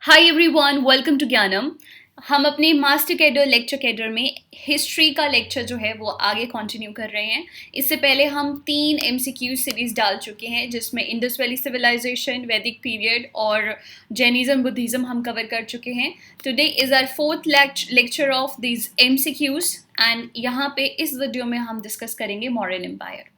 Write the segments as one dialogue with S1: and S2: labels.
S1: Hi everyone, welcome to ज्ञानम। हम अपने मास्टर कैडर लेक्चर कैडर में हिस्ट्री का लेक्चर जो है वो आगे कंटिन्यू कर रहे हैं। इससे पहले हम 3 एमसीक्यू सीरीज डाल चुके हैं जिसमें Indus valley civilisation, Vedic period और जैनिज्म बुद्धिज्म हम कवर कर चुके हैं। Today is our fourth lecture of these MCQs and यहाँ पे इस वीडियो में हम डिस्कस करेंगे Mauryan empire.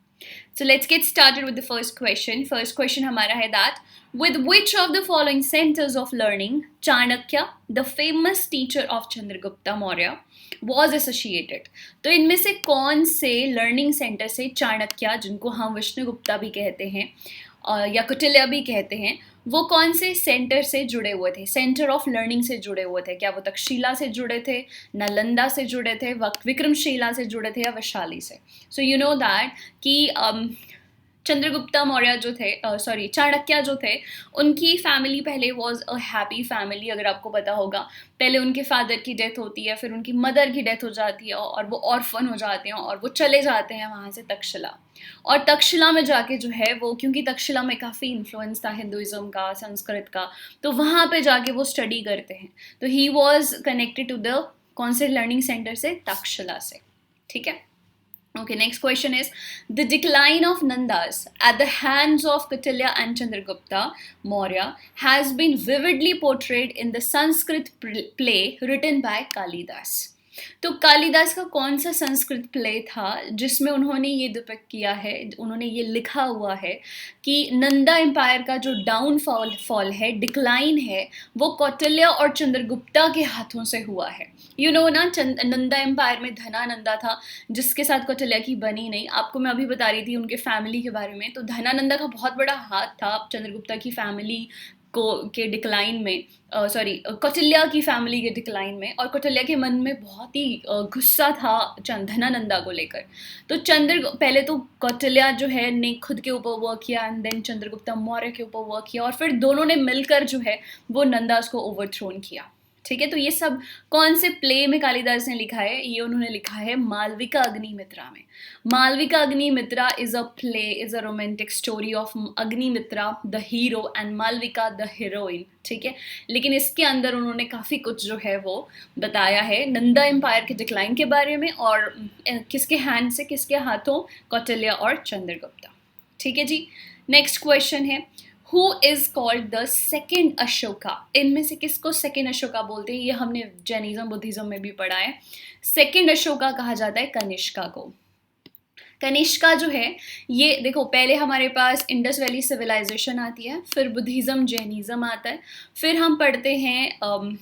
S1: So let's get started with the first question. First question हमारा है that with which of the following centers of learning Chanakya, the famous teacher of Chandragupta Maurya, was associated? तो इनमें से कौन से लर्निंग सेंटर से चाणक्य, जिनको हम विष्णुगुप्ता भी कहते हैं या कौटिल्य भी कहते हैं, वो कौन से सेंटर से जुड़े हुए थे, सेंटर ऑफ लर्निंग से जुड़े हुए थे? क्या वो तक्षशिला से जुड़े थे, नालंदा से जुड़े थे, विक्रमशिला से जुड़े थे या वैशाली से? सो यू नो दैट कि चंद्रगुप्ता मौर्य जो थे, चाणक्य जो थे, उनकी फैमिली पहले वॉज अ हैप्पी फैमिली। अगर आपको पता होगा, पहले उनके फादर की डेथ होती है, फिर उनकी मदर की डेथ हो जाती है और वो ऑर्फन हो जाते हैं और वो चले जाते हैं वहाँ से तक्षशिला। और तक्षशिला में जाके जो है वो, क्योंकि तक्षशिला में काफ़ी इन्फ्लुएंस था हिंदुइज्म का, संस्कृत का, तो वहाँ पे जाके वो स्टडी करते हैं। तो he was connected to the कौन से लर्निंग सेंटर से? तक्षशिला से। ठीक है। Okay, next question is the decline of Nandas at the hands of Kautilya and Chandragupta Maurya has been vividly portrayed in the Sanskrit play written by Kalidas. तो कालिदास का कौन सा संस्कृत प्ले था जिसमें उन्होंने ये डिपिक्ट किया है, उन्होंने ये लिखा हुआ है कि नंदा एम्पायर का जो डाउनफॉल है, डिक्लाइन है, वो कौटिल्य और चंद्रगुप्ता के हाथों से हुआ है। यू नो ना, नंदा एम्पायर में धनानंदा था जिसके साथ कौटिल्य की बनी नहीं। आपको मैं अभी बता रही थी उनके फैमिली के बारे में। तो धनानंदा का बहुत बड़ा हाथ था चंद्रगुप्ता की फैमिली के डिक्लाइन में, कौटिल्य की फैमिली के डिक्लाइन में। और कौटिल्य के मन में बहुत ही गुस्सा था धनानंदा को लेकर। तो पहले तो कौटिल्य जो है ने खुद के ऊपर वर्क किया एंड देन चंद्रगुप्ता मौर्य के ऊपर वर्क किया और फिर दोनों ने मिलकर जो है वो नंदास को ओवरथ्रोन किया। ठीक है। तो ये सब कौन से प्ले में कालिदास ने लिखा है? ये उन्होंने लिखा है मालविका अग्निमित्रा में। Malavika Agnimitra is a play, is a romantic story of Agnimitra the hero and Malavika the heroine. ठीक है। लेकिन इसके अंदर उन्होंने काफ़ी कुछ जो है वो बताया है नंदा एम्पायर के डिक्लाइन के बारे में और किसके हैंड से, किसके हाथों? कौटिल्य और चंद्रगुप्ता। ठीक है जी। नेक्स्ट क्वेश्चन है Who is called the second Ashoka? इनमें से किसको सेकेंड अशोका बोलते हैं? ये हमने जैनिज्म बुद्धिज्म में भी पढ़ा है। सेकेंड अशोका कहा जाता है कनिष्का को। कनिष्का जो है, ये देखो, पहले हमारे पास इंडस वैली सिविलाइजेशन आती है, फिर बुद्धिज्म जैनिज्म आता है, फिर हम पढ़ते हैं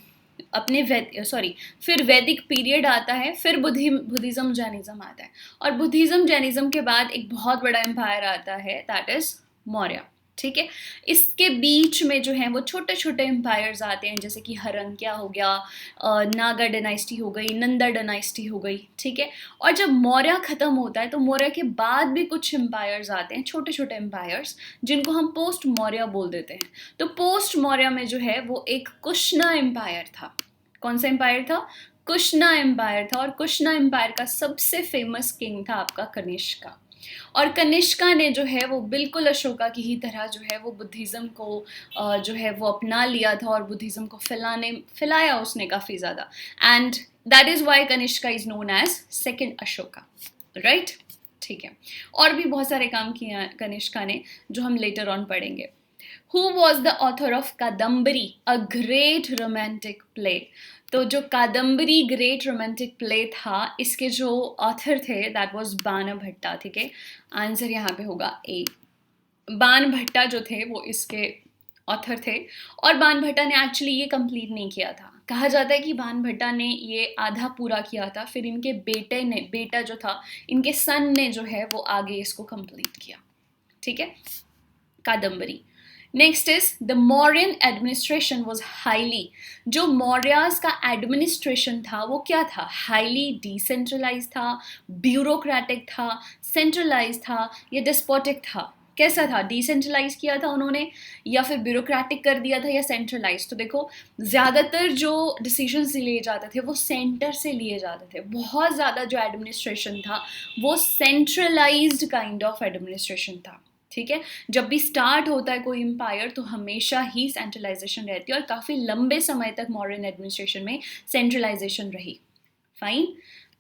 S1: फिर वैदिक पीरियड आता है, फिर बुद्धिज्म जैनिज्म आता है। और बुद्धिज्म जैनिज्म के बाद एक बहुत बड़ा एम्पायर आता है, दैट इज मौर्य। ठीक है। इसके बीच में जो है वो छोटे छोटे एम्पायर्स आते हैं, जैसे कि हरंक्या हो गया, नागा डायनास्टी हो गई, नंदा डायनास्टी हो गई। ठीक है। और जब मौर्य ख़त्म होता है तो मौर्य के बाद भी कुछ एम्पायर्स आते हैं, छोटे छोटे एम्पायर्स, जिनको हम पोस्ट मौर्य बोल देते हैं। तो पोस्ट मौर्य में जो है वो एक कुशना एम्पायर था। कौन सा एम्पायर था? कुशना एम्पायर था। और कुशना एम्पायर का सबसे फेमस किंग था आपका कनिष्का। और कनिष्का ने जो है वो बिल्कुल अशोका की ही तरह जो है वो बुद्धिज़्म को जो है वो अपना लिया था और बुद्धिज़्म को फैलाया उसने काफ़ी ज़्यादा। And that is why Kanishka is known as second Ashoka, right? ठीक है। और भी बहुत सारे काम किए कनिष्का ने जो हम लेटर ऑन पढ़ेंगे। Who was the author of Kadambari, a great romantic play? तो जो कादम्बरी ग्रेट रोमांटिक प्ले था, इसके जो ऑथर थे दैट वाज बाण भट्टा। ठीक है। आंसर यहाँ पे होगा ए। बाण भट्टा जो थे वो इसके ऑथर थे। और बाण भट्टा ने एक्चुअली ये कंप्लीट नहीं किया था। कहा जाता है कि बाण भट्टा ने ये आधा पूरा किया था, फिर इनके बेटा जो था, इनके सन ने जो है वो आगे इसको कंप्लीट किया। ठीक है। Kadambari. Next is the Mauryan administration was highly, जो मौर्यास का एडमिनिस्ट्रेशन था वो क्या था? हाईली डिसेंट्रलाइज था, ब्यूरोक्रेटिक था, सेंट्रलाइज था या डिस्पोटिक था? कैसा था? डिसेंट्रलाइज किया था उन्होंने या फिर ब्यूरोक्रेटिक कर दिया था या सेंट्रलाइज? तो देखो, ज़्यादातर जो डिसीजंस लिए जाते थे वो सेंटर से लिए जाते थे। बहुत ज़्यादा जो एडमिनिस्ट्रेशन था वो सेंट्रलाइज्ड काइंड ऑफ एडमिनिस्ट्रेशन था। ठीक है, जब भी स्टार्ट होता है कोई एम्पायर तो हमेशा ही सेंट्रलाइजेशन रहती है और काफ़ी लंबे समय तक मॉडर्न एडमिनिस्ट्रेशन में सेंट्रलाइजेशन रही. फाइन,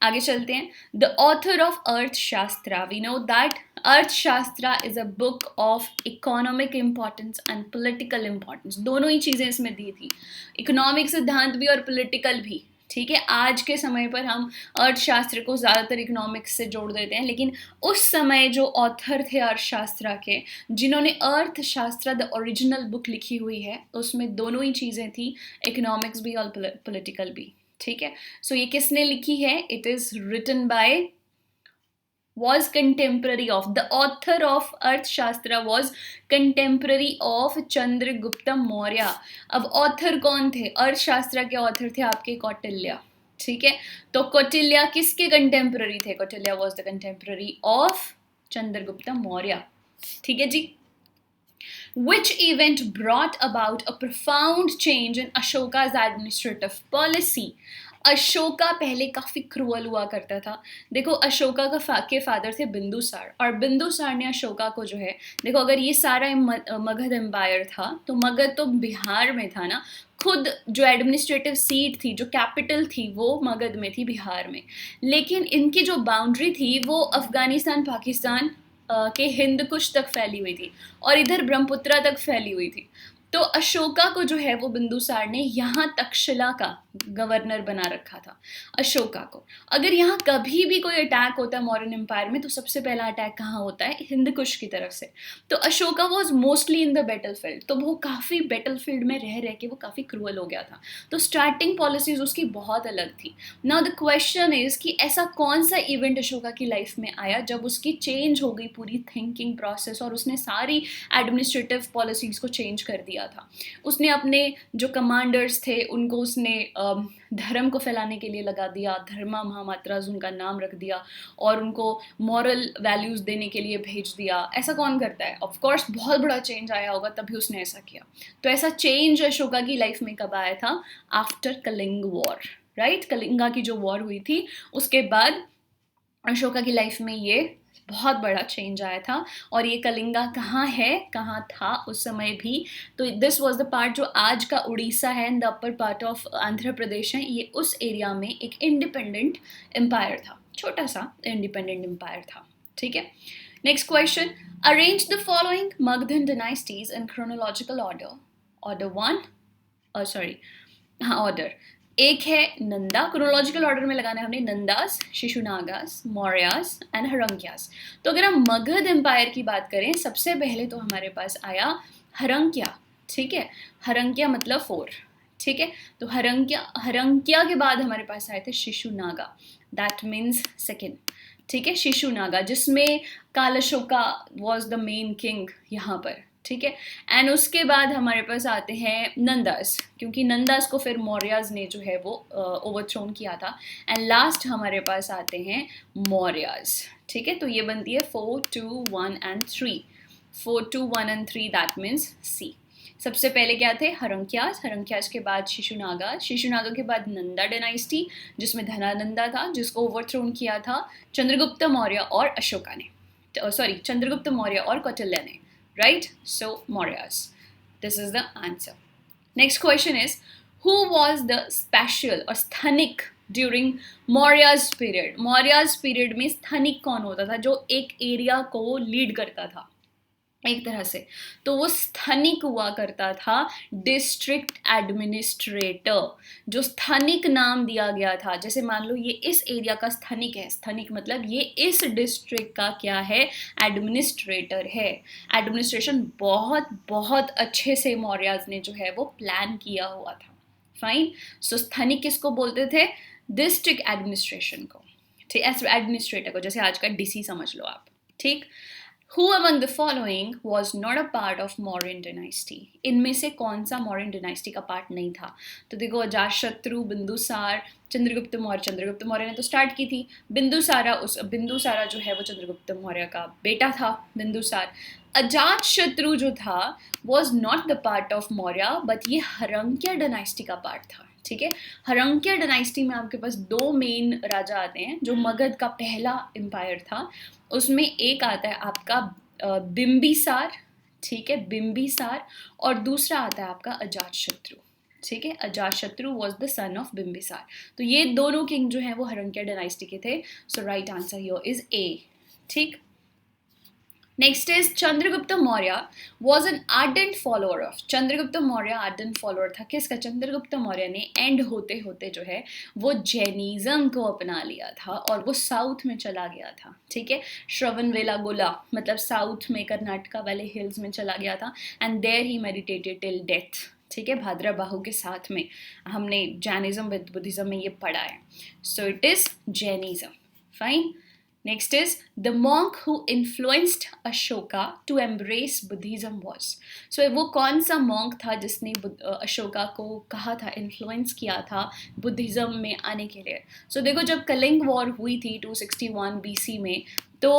S1: आगे चलते हैं. द ऑथर ऑफ अर्थशास्त्र, वी नो दैट अर्थशास्त्र is a book of economic importance and political importance. दोनों ही चीज़ें इसमें दी थी, इकोनॉमिक सिद्धांत भी और पॉलिटिकल भी. ठीक है, आज के समय पर हम अर्थशास्त्र को ज़्यादातर इकोनॉमिक्स से जोड़ देते हैं, लेकिन उस समय जो ऑथर थे अर्थशास्त्र के, जिन्होंने अर्थशास्त्र द ओरिजिनल बुक लिखी हुई है, उसमें दोनों ही चीज़ें थी, इकोनॉमिक्स भी और पॉलिटिकल भी. ठीक है, सो ये किसने लिखी है? It is written by, was contemporary of, the author of अर्थशास्त्र was contemporary of Chandragupta Maurya. अब ऑथर कौन थे? अर्थशास्त्र के ऑथर थे आपके कौटिल्य. ठीक है, तो कौटिल्य किसके कंटेम्पररी थे? Kautilya was the contemporary of Chandragupta Maurya. ठीक है जी. Which event brought about a profound change in Ashoka's administrative policy? Ashoka पहले काफ़ी क्रूअल हुआ करता था. देखो, अशोका के फादर थे बिंदुसार, और बिंदुसार ने अशोका को जो है, देखो अगर ये सारा मगध एम्पायर था तो मगध तो बिहार में था ना, खुद जो एडमिनिस्ट्रेटिव सीट थी, जो कैपिटल थी, वो मगध में थी, बिहार में. लेकिन इनकी जो बाउंड्री थी वो अफ़गानिस्तान पाकिस्तान के हिंद कुश तक फैली हुई थी और इधर ब्रह्मपुत्रा तक फैली हुई थी. तो अशोका को जो है वो बिंदुसार ने यहाँ तक्षशिला का गवर्नर बना रखा था. अशोका को अगर यहाँ कभी भी कोई अटैक होता है मॉडर्न एम्पायर में तो सबसे पहला अटैक कहाँ होता है? हिंद कुश की तरफ से. तो Ashoka was mostly in the battlefield, तो वो काफ़ी बैटलफील्ड में रह के वो काफ़ी क्रूअल हो गया था. तो स्टार्टिंग पॉलिसीज उसकी बहुत अलग थी. नाउ द क्वेश्चन इज कि ऐसा कौन सा इवेंट अशोका की लाइफ में आया जब उसकी चेंज हो गई पूरी थिंकिंग प्रोसेस और उसने सारी एडमिनिस्ट्रेटिव पॉलिसीज को चेंज कर दिया था. उसने अपने जो कमांडर्स थे उनको उसने धर्म को फैलाने के लिए लगा दिया, धर्मा महामात्राज उनका नाम रख दिया, और उनको मॉरल वैल्यूज़ देने के लिए भेज दिया. ऐसा कौन करता है? ऑफ कोर्स बहुत बड़ा चेंज आया होगा तभी उसने ऐसा किया. तो ऐसा चेंज अशोका की लाइफ में कब आया था? After Kalinga war, right? Kalinga की जो वॉर हुई थी उसके बाद अशोका की लाइफ में ये बहुत बड़ा चेंज आया था. और ये कलिंगा कहाँ है, कहाँ था उस समय भी? तो दिस वाज द पार्ट जो आज का उड़ीसा है and the upper part of Andhra Pradesh है, ये उस एरिया में एक इंडिपेंडेंट एम्पायर था, छोटा सा इंडिपेंडेंट एम्पायर था. ठीक है, next question. Arrange the following Magadhan dynasties in chronological order. Order one, sorry हाँ, ऑर्डर एक है नंदा. क्रोनोलॉजिकल ऑर्डर में लगाना है हमने नंदास, शिशुनागास, मौर्यास एंड हरंक्यास. तो अगर हम मगध एम्पायर की बात करें, सबसे पहले तो हमारे पास आया हरंक्या. ठीक है, हरंक्या मतलब 4. ठीक है, तो हरंक्या के बाद हमारे पास आए थे शिशुनागा, दैट मीन्स सेकेंड. ठीक है, शिशुनागा, जिसमें कालाशोका वॉज द मेन किंग यहाँ पर. ठीक है, एंड उसके बाद हमारे पास आते हैं नंदास, क्योंकि नंदास को फिर मौर्याज ने जो है वो ओवरथ्रोन किया था. एंड लास्ट हमारे पास आते हैं मौर्याज. ठीक है, तो ये बनती है 4, 2, 1 and 3. 4, 2, 1 and 3, दैट मीन्स सी. सबसे पहले क्या थे? हरंक्यास. हरंक्यास के बाद शिशुनागा. शिशुनागा के बाद नंदा डायनेस्टी, जिसमें धनानंदा था, जिसको ओवरथ्रोन किया था चंद्रगुप्त मौर्य और अशोका ने, सॉरी चंद्रगुप्त मौर्य और कौटिल्य ने. Right? So, Mauryas. This is the answer. Next question is, who was the special or स्थानिक during Maurya's period? Maurya's period में स्थानिक कौन होता था जो एक एरिया को लीड करता था एक तरह से? तो वो स्थानिक हुआ करता था डिस्ट्रिक्ट एडमिनिस्ट्रेटर. जो स्थानिक नाम दिया गया था, जैसे मान लो ये इस एरिया का स्थानिक है, स्थानिक मतलब ये इस डिस्ट्रिक्ट का क्या है? एडमिनिस्ट्रेटर है. एडमिनिस्ट्रेशन बहुत बहुत अच्छे से मौर्याज ने जो है वो प्लान किया हुआ था. फाइन. सो स्थानिक किसको बोलते थे? डिस्ट्रिक्ट एडमिनिस्ट्रेशन को. ठीक, एडमिनिस्ट्रेटर को, जैसे आज का डीसी समझ लो आप. ठीक. Who among the following was not a part of Mauryan dynasty? इनमें से कौन सा मौर्यन डायनेस्टी का पार्ट नहीं था? तो देखो, अजातशत्रु, बिंदुसार, चंद्रगुप्त मौर्य. चंद्रगुप्त मौर्य ने तो स्टार्ट की थी. बिंदुसारा जो है वो चंद्रगुप्त मौर्य का बेटा था, बिंदुसार. अजातशत्रु जो था was not the part of Maurya, but ये हरंक्या डायनेस्टी का पार्ट था. ठीक है, हरंक्या डायनेस्टी में आपके पास 2 मेन राजा आते हैं. जो मगध का पहला एम्पायर था उसमें एक आता है आपका बिम्बिसार, ठीक है, बिम्बिसार, और दूसरा आता है आपका अजातशत्रु, ठीक है, Ajatashatru was the son of Bimbisara. तो ये दोनों किंग जो हैं वो हरंक्या डायनास्टी के थे। So right answer here is A, ठीक। Next is Chandragupta Maurya was an ardent follower of, Chandragupta Maurya ardent follower था किसका? चंद्रगुप्त मौर्य ने एंड होते होते जो है वो जैनिज्म को अपना लिया था और वो साउथ में चला गया था, ठीक है, श्रवणबेलागोला मतलब साउथ में कर्नाटका वाले हिल्स में चला गया था, and there he meditated till death, ठीक है, भाद्रबाहु के साथ में हमने जैनिज्म विद बुद्धिज्म में ये पढ़ा है। So it is Jainism, fine. Next is the monk who influenced Ashoka to embrace Buddhism was. So वो कौन सा monk था जिसने अशोका को कहा था, इन्फ्लुएंस किया था बुद्धिज्म में आने के लिए? So देखो जब कलिंग वॉर हुई थी 261 BC में, तो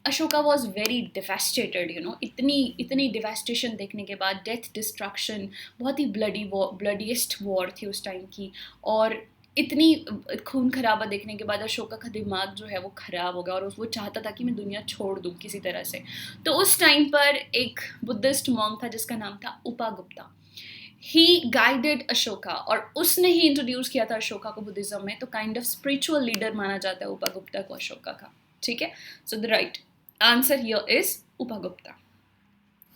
S1: Ashoka was very devastated, you know, इतनी डिवेस्टेशन देखने के बाद, डेथ डिस्ट्रक्शन, बहुत ही ब्लडीएस्ट वॉर थी उस टाइम की, और इतनी खून खराबा देखने के बाद अशोका का दिमाग जो है वो खराब हो गया और वो चाहता था कि मैं दुनिया छोड़ दूँ किसी तरह से। तो उस टाइम पर एक बुद्धिस्ट मॉन्क था जिसका नाम था उपागुप्ता। ही गाइडेड अशोका, और उसने ही इंट्रोड्यूस किया था अशोका को बुद्धिज्म में, तो काइंड ऑफ स्पिरिचुअल लीडर माना जाता है उपागुप्ता को अशोका का, ठीक है। So the right answer here is Upagupta.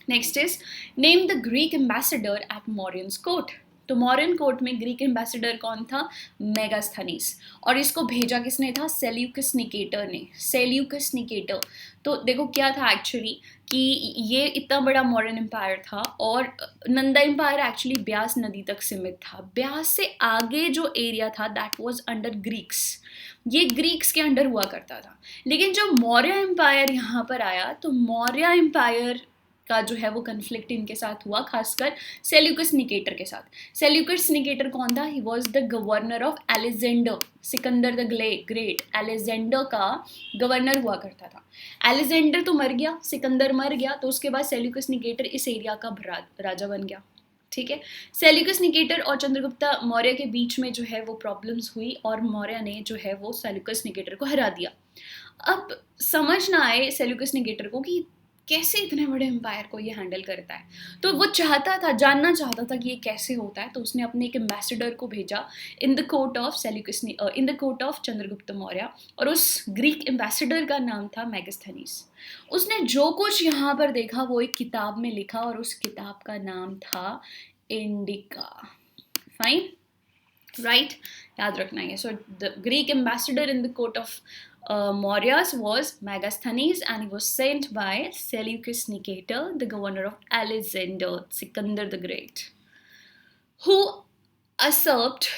S1: Next is name the Greek ambassador at Mauryans court. तो मौर्यन कोर्ट में ग्रीक एम्बेसडर कौन था? मेगास्थनीस। और इसको भेजा किसने था? सेल्यूकस निकेटर ने, सेल्यूकस निकेटर। तो देखो क्या था एक्चुअली कि ये इतना बड़ा मौर्यन एम्पायर था और नंदा एम्पायर एक्चुअली ब्यास नदी तक सीमित था। ब्यास से आगे जो एरिया था दैट वाज अंडर ग्रीक्स, ये ग्रीक्स के अंडर हुआ करता था। लेकिन जब मौर्य एम्पायर यहाँ पर आया तो मौर्य एम्पायर का जो है वो कन्फ्लिक्ट इनके साथ हुआ, खासकर सेल्यूकस निकेटर के साथ। सेल्यूकस निकेटर कौन था? He was the governor of Alexander, Sikandar the great Alexander का गवर्नर हुआ करता था। अलेक्जेंडर तो मर गया, सिकंदर मर गया, तो उसके बाद सेल्यूकस निकेटर इस एरिया का राजा बन गया, ठीक है। सेल्यूकस निकेटर और चंद्रगुप्त मौर्य के बीच में जो है वो प्रॉब्लम्स हुई और मौर्य ने जो है वो सेल्यूकस निकेटर को हरा दिया। अब समझ ना आए सेल्यूकस निकेटर को कि कैसे इतने बड़े एम्पायर को ये हैंडल करता है, तो वो चाहता था, जानना चाहता था कि ये कैसे होता है, तो उसने अपने एक एम्बेसडर को भेजा in the court of in the court of Chandragupta Maurya, और उस ग्रीक एम्बेसडर का नाम था मेगास्थनीस। उसने जो कुछ यहाँ पर देखा वो एक किताब में लिखा और उस किताब का नाम था इंडिका, फाइन, राइट, याद रखना है। So the Greek ambassador in the court of Mauryas was Megasthenes, and he was sent by Seleucus Nicator, the governor of Alexander, Sikandar the Great, who usurped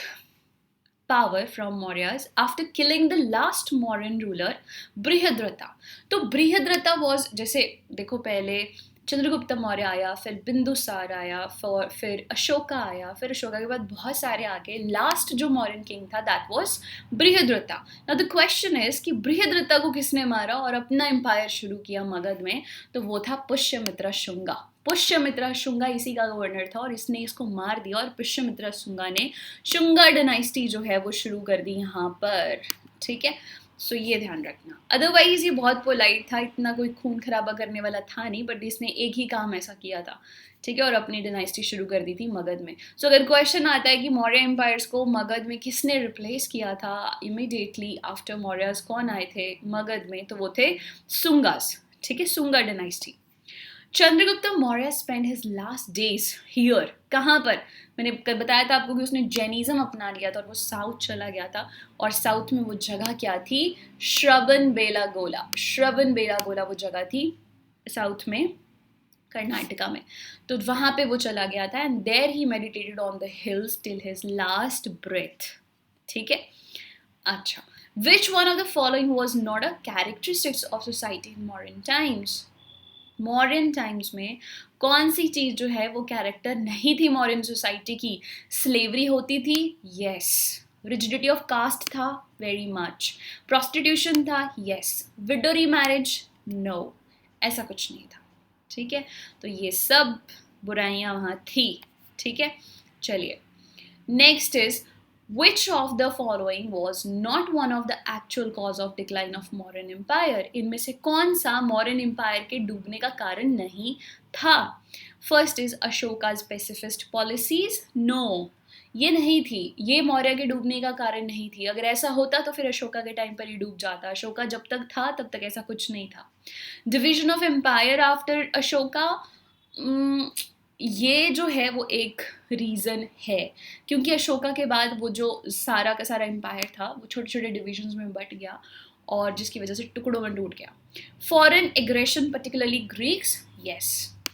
S1: power from Mauryas after killing the last Mauryan ruler, Brihadrata. तो Brihadrata was, जैसे देखो पहले चंद्रगुप्त मौर्य आया, फिर बिंदुसार आया, फिर अशोका आया, फिर अशोका के बाद बहुत सारे आगे, लास्ट जो मौर्यन किंग था that was Brihadratha. Now the question is कि बृहद्रथा को किसने मारा और अपना एम्पायर शुरू किया मगध में? तो वो था पुष्यमित्र शुंगा। पुष्यमित्र शुंगा इसी का गवर्नर था और इसने इसको मार दिया और पुष्यमित्र शुंगा ने शुंगा डायनेस्टी जो है वो शुरू कर दी यहाँ पर, ठीक है। सो ये ध्यान रखना। अदरवाइज ये बहुत पोलाइट था, इतना कोई खून खराबा करने वाला था नहीं, बट इसने एक ही काम ऐसा किया था, ठीक है, और अपनी डायनेस्टी शुरू कर दी थी मगध में। सो अगर क्वेश्चन आता है कि मौर्य एम्पायर्स को मगध में किसने रिप्लेस किया था इमीडिएटली आफ्टर मौर्यस, कौन आए थे मगध में? तो वो थे सुंगास, ठीक है, Sunga dynasty. Chandragupta Maurya spend his last days here, कहाँ पर? मैंने बताया था आपको कि उसने जैनिज्म अपना लिया था और वो साउथ चला गया था, और साउथ में वो जगह क्या थी? श्रवणबेलागोला। श्रवणबेलागोला वो जगह थी साउथ में, कर्नाटका में, तो वहाँ पे वो चला गया था, and there he meditated on the hills till his last breath, ठीक है। अच्छा, which one of the following was not a characteristics of society in modern times? Modern times में कौन सी चीज़ जो है वो कैरेक्टर नहीं थी मॉडर्न सोसाइटी की? स्लेवरी होती थी, यस। रिजिडिटी ऑफ कास्ट था, वेरी मच। प्रोस्टिट्यूशन था, यस। विडो मैरिज, नो, ऐसा कुछ नहीं था, ठीक है। तो ये सब बुराइयां वहाँ थी, ठीक है। चलिए next is Which of the following was not one of the actual cause of decline of Mauryan Empire? इनमें से कौन सा मौर्यन एम्पायर के डूबने का कारण नहीं था? First is Ashoka's pacifist policies. No, ये नहीं थी, ये मौर्य के डूबने का कारण नहीं थी. अगर ऐसा होता तो फिर अशोका के टाइम पर ही डूब जाता. अशोका जब तक था तब तक ऐसा कुछ नहीं था. Division of empire after Ashoka, ये जो है वो एक रीज़न है, क्योंकि अशोका के बाद वो जो सारा का सारा एम्पायर था वो छोटे छोटे डिविजन्स में बट गया और जिसकी वजह से टुकड़ों में टूट गया. Foreign aggression particularly Greeks, yes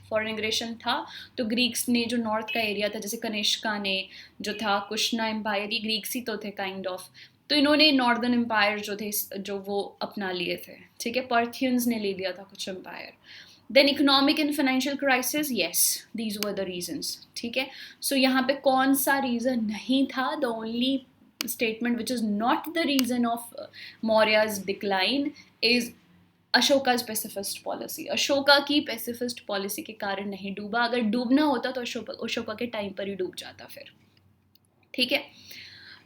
S1: foreign aggression था. तो ग्रीक्स ने जो नॉर्थ का एरिया था, जैसे कनिष्का ने जो था, कुशना एम्पायर, ये ग्रीक्स ही तो थे काइंड ऑफ. तो इन्होंने नॉर्दर्न एम्पायर जो थे जो वो अपना लिए थे. ठीक है, पर्थियंस ने ले लिया था कुछ empire. Then economic and financial crisis, yes these were the reasons. ठीक है, सो यहाँ पे कौन सा रीज़न नहीं था? The only statement which is not the reason of Maurya's decline is अशोका's pacifist policy. Ashoka की पेसिफिस्ट पॉलिसी के कारण नहीं डूबा. अगर डूबना होता तो अशोका के टाइम पर ही डूब जाता फिर. ठीक है.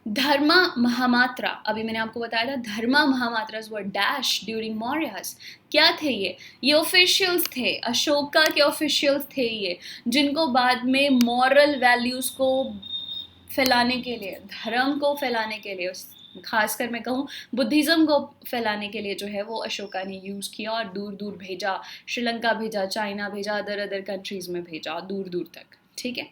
S1: धर्मा महामात्रा, अभी मैंने आपको बताया था धर्मा महामात्रास वर डैश ड्यूरिंग मौर्यास. क्या थे ये ऑफिशियल्स थे, अशोका के ऑफिशियल्स थे ये, जिनको बाद में मॉरल वैल्यूज़ को फैलाने के लिए, धर्म को फैलाने के लिए, खासकर मैं कहूँ बुद्धिज़्म को फैलाने के लिए जो है वो अशोका ने यूज़ किया और दूर दूर भेजा. श्रीलंका भेजा, चाइना भेजा, अदर कंट्रीज़ में भेजा, दूर दूर तक. ठीक है,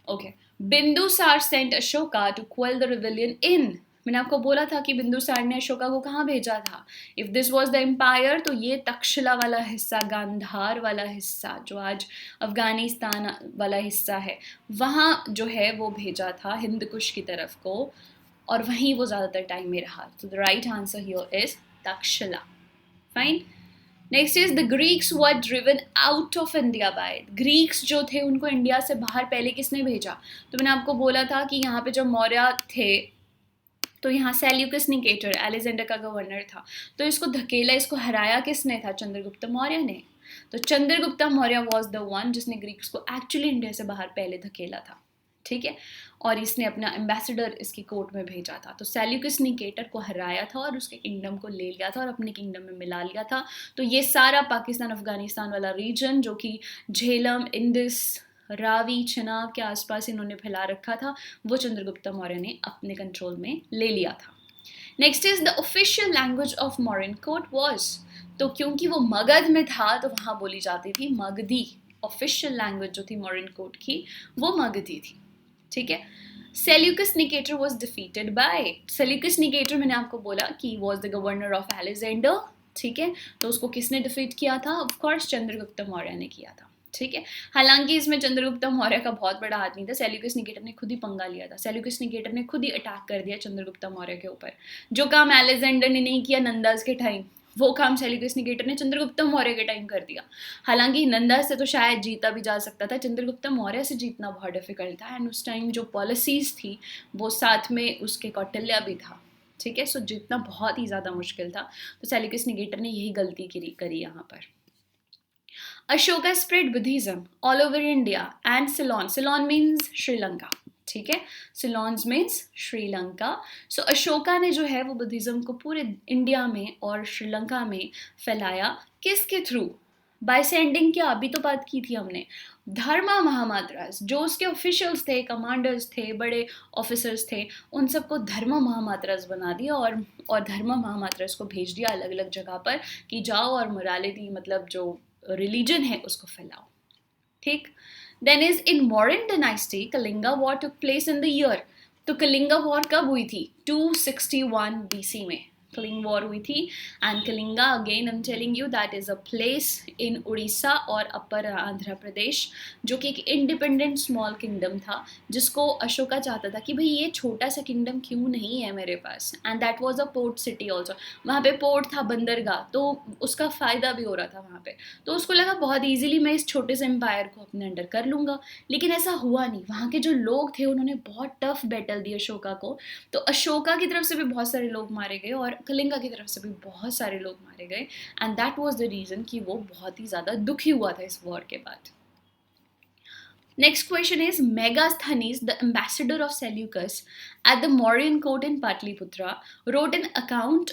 S1: okay. Bindusara sent Ashoka to quell the rebellion in. मैंने आपको बोला था कि बिंदुसार ने अशोका को कहाँ भेजा था. If this was the empire, तो ये तक्षशिला वाला हिस्सा, गांधार वाला हिस्सा जो आज अफगानिस्तान वाला हिस्सा है, वहाँ जो है वो भेजा था हिंद कुश की तरफ को, और वहीं वो ज़्यादातर टाइम में रहा. तो the right answer here is Takshashila. Fine. Next is the Greeks were driven out of India by. Greeks जो थे उनको इंडिया से बाहर पहले किसने भेजा? तो मैंने आपको बोला था कि यहाँ पे जब मौर्य थे तो यहाँ सेल्यूकस निकेटर अलेक्जेंडर का गवर्नर था. तो इसको धकेला, इसको हराया किसने था? चंद्रगुप्त मौर्य ने. तो Chandragupta Maurya was the one जिसने ग्रीक्स को एक्चुअली इंडिया से बाहर पहले धकेला था. ठीक है, और इसने अपना एम्बेसडर इसकी कोर्ट में भेजा था. तो सेल्यूकस निकेटर को हराया था और उसके किंगडम को ले लिया था और अपने किंगडम में मिला लिया था. तो ये सारा पाकिस्तान अफगानिस्तान वाला रीजन जो कि झेलम, इंडस, रावी, चिनाब के आसपास इन्होंने फैला रखा था, वो चंद्रगुप्त मौर्य ने अपने कंट्रोल में ले लिया था. Next is the official language of Mauryan court was. तो क्योंकि वो मगध में था तो वहाँ बोली जाती थी मगधी. ऑफिशियल लैंग्वेज जो थी मौर्यन कोर्ट की वो मगधी थी. ठीक है. Seleucus Nicator was defeated by. Seleucus Nicator मैंने आपको बोला कि was the governor of Alexander. ठीक है, तो उसको किसने डिफीट किया था? ऑफ कोर्स चंद्रगुप्त मौर्य ने किया था. ठीक है, हालांकि इसमें चंद्रगुप्त मौर्य का बहुत बड़ा हाथ नहीं था. सेल्यूकस निकेटर ने खुद ही पंगा लिया था. सेल्यूकस निकेटर ने खुद ही अटैक कर दिया चंद्रगुप्त मौर्य के ऊपर. जो काम अलेक्जेंडर ने नहीं किया नंदास के टाइम, वो काम सेल्यूकस निकेटर ने चंद्रगुप्त मौर्य के टाइम कर दिया. हालांकि नंदा से तो शायद जीता भी जा सकता था, चंद्रगुप्त मौर्य से जीतना बहुत डिफिकल्ट था. एंड उस टाइम जो पॉलिसीज़ थी वो साथ में उसके कौटिल्य भी था. ठीक है, सो जीतना बहुत ही ज़्यादा मुश्किल था. तो सेल्यूकस निकेटर ने यही गलती करी यहाँ पर. Ashoka spread Buddhism all over India and Ceylon. Ceylon means Sri Lanka. ठीक है, सिलोन्स मीन्स श्रीलंका. सो अशोका ने जो है वो बुद्धिज्म को पूरे इंडिया में और श्रीलंका में फैलाया. किसके थ्रू? By sending. क्या अभी तो बात की थी हमने, धर्मा महामात्रास. जो उसके ऑफिशियल्स थे, कमांडर्स थे, बड़े ऑफिसर्स थे, उन सबको धर्मा महामात्रास बना दिया और धर्मा महामात्रास को भेज दिया अलग अलग जगह पर कि जाओ और मोरालिटी मतलब जो रिलीजन है उसको फैलाओ. ठीक. Then is in Mauryan dynasty Kalinga war took place in the year. तो कलिंगा वॉर कब हुई थी? 261 BC में कलिंग वॉर हुई थी. And Kalinga again I am telling you that is a place in Orissa और अपर आंध्र प्रदेश, जो कि एक इंडिपेंडेंट स्मॉल किंगडम था जिसको अशोका चाहता था कि भाई ये छोटा सा किंगडम क्यों नहीं है मेरे पास. And that was a port city also. वहाँ पे पोर्ट था, बंदरगाह, तो उसका फ़ायदा भी हो रहा था वहाँ पे. तो उसको लगा बहुत ईजिली मैं इस छोटे से एम्पायर को अपने अंडर कर लूँगा. लेकिन ऐसा हुआ नहीं. वहाँ के जो लोग थे उन्होंने बहुत टफ बैटल दी अशोका को. तो अशोका की तरफ से भी बहुत सारे लोग मारे गए और कलिंगा की तरफ से भी बहुत सारे लोग मारे गए. And that was the reason कि वो बहुत ही ज़्यादा दुखी हुआ था इस वॉर के बाद. Next question is Megasthenes, the ambassador of Seleucus at the Mauryan court in Patliputra, wrote an account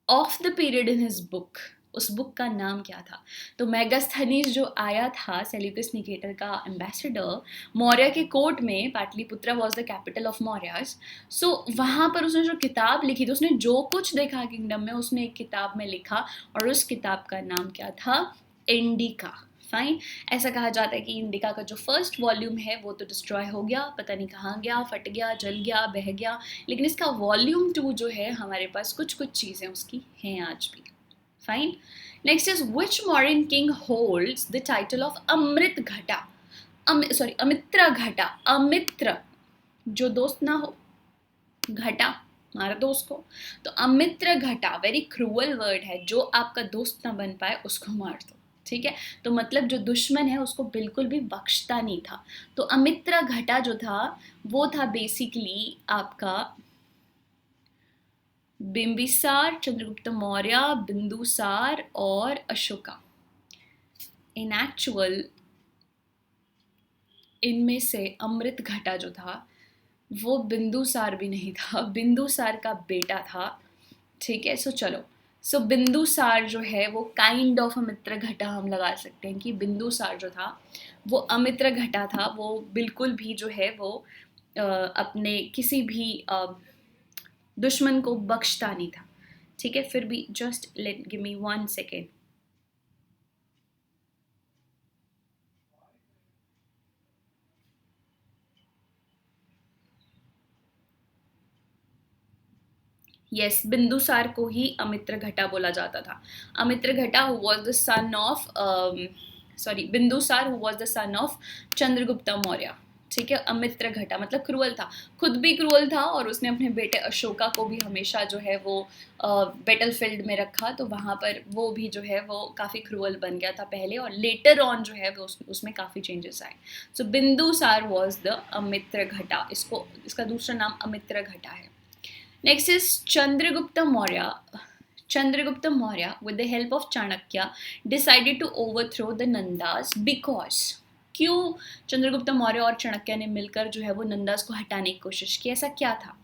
S1: of the period in his book. उस बुक का नाम क्या था? तो मेगास्थनीज जो आया था सेल्यूकस निकेटर का एम्बेसडर मौर्य के कोर्ट में, Pataliputra was the capital of Mauryas. So वहाँ पर उसने जो किताब लिखी थी, उसने जो कुछ देखा किंगडम में उसने एक किताब में लिखा, और उस किताब का नाम क्या था? इंडिका. फाइन. ऐसा कहा जाता है कि इंडिका का जो फर्स्ट वॉल्यूम है वो तो डिस्ट्रॉय हो गया, पता नहीं कहाँ गया, फट गया, जल गया, बह गया, लेकिन इसका वॉल्यूम 2 जो है हमारे पास कुछ कुछ चीज़ें उसकी हैं आज भी. Fine. Next is which Mauryan king holds the title of Amritaghata? अमित्र घटा. अमित्र जो दोस्त ना हो, घटा मार दो उसको. तो अमित्र घटा वेरी क्रूअल वर्ड है, जो आपका दोस्त ना बन पाए उसको मार दो. ठीक है, तो मतलब जो दुश्मन है उसको बिल्कुल भी बख्शता नहीं था. तो अमित्र घटा जो था वो था बेसिकली आपका बिंबिसार, चंद्रगुप्त मौर्य, बिंदुसार और अशोका. इन एक्चुअल इनमें से अमृत घटा जो था वो बिंदुसार भी नहीं था, बिंदुसार का बेटा था. ठीक है, सो चलो, सो बिंदुसार जो है वो काइंड ऑफ अमित्र घटा हम लगा सकते हैं कि बिंदुसार जो था वो अमित्र घटा था. वो बिल्कुल भी जो है वो अपने किसी भी दुश्मन को बख्शता नहीं था. ठीक है, फिर भी just let give me 1 second. Yes, Bindusara को ही अमित्र घटा बोला जाता था. Amitraghata who was the son of Bindusara who was the son of Chandragupta Maurya. ठीक है, अमित्र घटा मतलब क्रूअल था, खुद भी क्रूअल था, और उसने अपने बेटे अशोका को भी हमेशा जो है वो बैटल फील्ड में रखा. तो वहाँ पर वो भी जो है वो काफ़ी क्रूअल बन गया था पहले, और लेटर ऑन जो है वो उसमें काफ़ी चेंजेस आए. सो बिंदुसार वॉज द अमित्र घटा. इसका दूसरा नाम अमित्र घटा है. Next is Chandragupta Maurya. Chandragupta Maurya, with the help of Chanakya, decided to overthrow the Nandas because क्यों चंद्रगुप्त मौर्य और चाणक्य ने मिलकर जो है वो नंदास को हटाने की कोशिश की? ऐसा क्या था?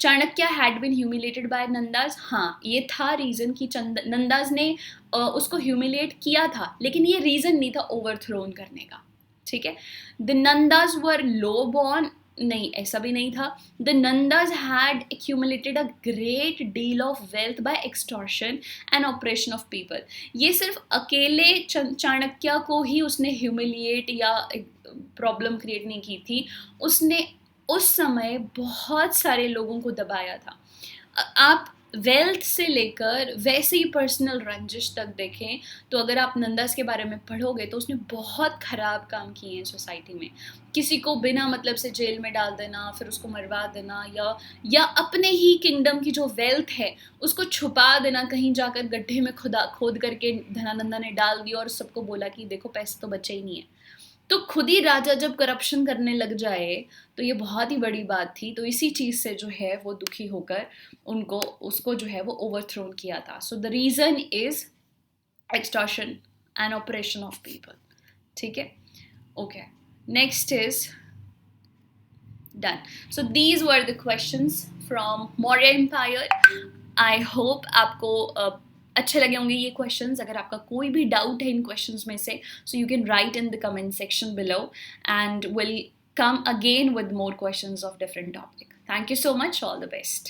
S1: Chanakya had been humiliated by Nandas. हाँ, ये था रीजन कि नंदास ने उसको ह्यूमिलेट किया था, लेकिन ये रीजन नहीं था ओवरथ्रोन करने का. ठीक है, the Nandas were low born. नहीं, ऐसा भी नहीं था. The Nandas had accumulated a great deal of wealth by extortion and operation of people. ये सिर्फ अकेले चाणक्य को ही उसने ह्यूमिलिएट या प्रॉब्लम क्रिएट नहीं की थी, उसने उस समय बहुत सारे लोगों को दबाया था. आप वेल्थ से लेकर वैसे ही पर्सनल रंजिश तक देखें तो अगर आप नंदास के बारे में पढ़ोगे तो उसने बहुत ख़राब काम किए हैं सोसाइटी में. किसी को बिना मतलब से जेल में डाल देना, फिर उसको मरवा देना, या अपने ही किंगडम की जो वेल्थ है उसको छुपा देना, कहीं जाकर गड्ढे में खोद करके धनानंदा ने डाल दिया और सबको बोला कि देखो पैसे तो बचे ही नहीं है. तो खुद ही राजा जब करप्शन करने लग जाए तो ये बहुत ही बड़ी बात थी. तो इसी चीज़ से जो है वो दुखी होकर उसको जो है वो ओवरथ्रोन किया था. So the reason is extortion and operation of people. ठीक है, okay. Next is done. So these were the questions from Maurya empire. I hope आपको अच्छे लगे होंगे ये क्वेश्चंस. अगर आपका कोई भी डाउट है इन क्वेश्चंस में से, so you can write in the comment section below and will come again with more questions of different topic. Thank you so much. All the best.